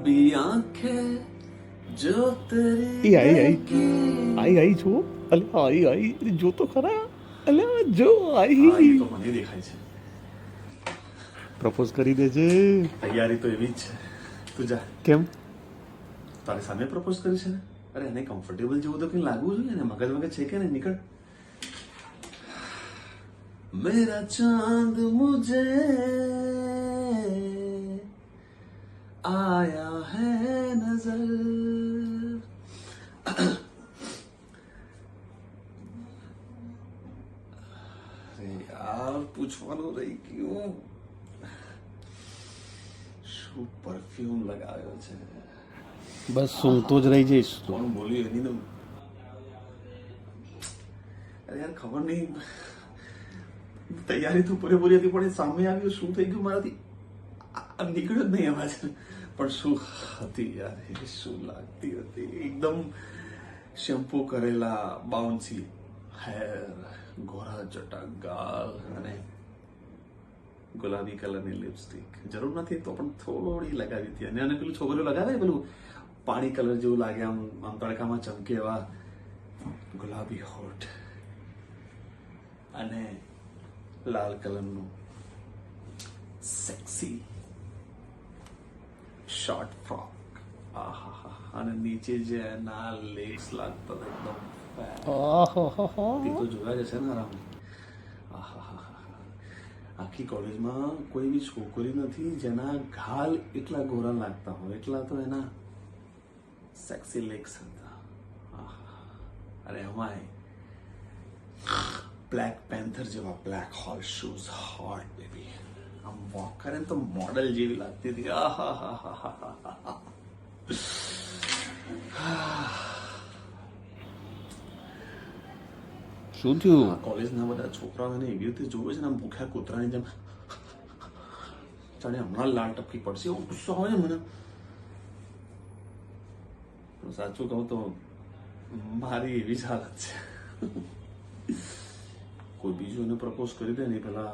गुलाबी आंखें जो तेरी आई છો અલે आई જો તો ખરા અલે જો હા, એ आई તો મને દેખાય છે. પ્રપોઝ કરી દેજે. તૈયારી તો એવી જ છે. તું જા, કેમ? તારી સામે પ્રપોઝ કરી છે ને. અરે એને કમ્ફર્ટેબલ જેવું તો કંઈ લાગવું જોઈએ ને. મગજ મગજ છે કે નહીં, નીકળ. मेरा चांद मुझे आया है नजर. अरे यार पूछવાનું રહી ગયું. શું પરફ્યુમ લગાવ્યો છે? બસ સૂંઘતો જ રહી જઈશ તું. કોણ બોલ્યું એની તો. અરે યાર ખબર નહીં, તૈયારી તો પૂરેપૂરી હતી પણ એ સામે આવ્યું. શું થઈ ગયું મારાથી? નીકળ્યો જ નહીં અવાજ. પણ શું હતી યાર, એ શું લાગતી હતી. એકદમ શેમ્પુ કરેલા બાઉન્સી હેર, ગોરા ચટા ગાલ અને ગુલાબી કલરની લિપસ્ટિક. જરૂર નથી તો પણ થોડી લગાવી હતી. અને પેલું છોકરીઓ લગાવે પેલું પાણી કલર જેવું લાગે, આમ આમ તડકામાં ચમકે એવા ગુલાબી હોઠ અને લાલ કલરનું સેક્સી શોર્ટ ફ્રોક. આહા, અને નીચે જે એના લેગ્સ લાગતા હતા એકદમ fat. તે તો જોયા જશે ને આરામ. આહા, આખી કોલેજમાં કોઈ બી છોકરી નથી જેના ગાલ એટલા ગોરા લાગતા હોય. એટલા તો એના સેક્સી લેગ્સ હતા. આહા, અને એમાંય બ્લેક પેન્થર જેવા black hole shoes. Hot baby. આમ વોક કરે ને તો મોડલ જેવી લાગતી હતી. શું થયું? કોલેજના બધા છોકરાઓને એવી રીતે જોવે છે ને, આમ ભૂખ્યા કૂતરાની જેમ જાણે હમણાં લાલ ટપકી પડશે એવો ગુસ્સો હોય ને મને. સાચું કહું તો મારી એવી જ હાલત છે. કોઈ બીજું એને પ્રપોઝ કરી દે ને પેલા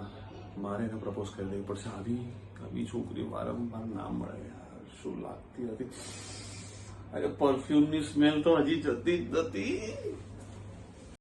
મારે એને પ્રપોઝ કરી દેવી પડશે. આવી છોકરીઓ વારંવાર ના મળે યાર. શું લાગતી હતી. અરે પરફ્યુમની સ્મેલ તો હજી જતી જ નથી.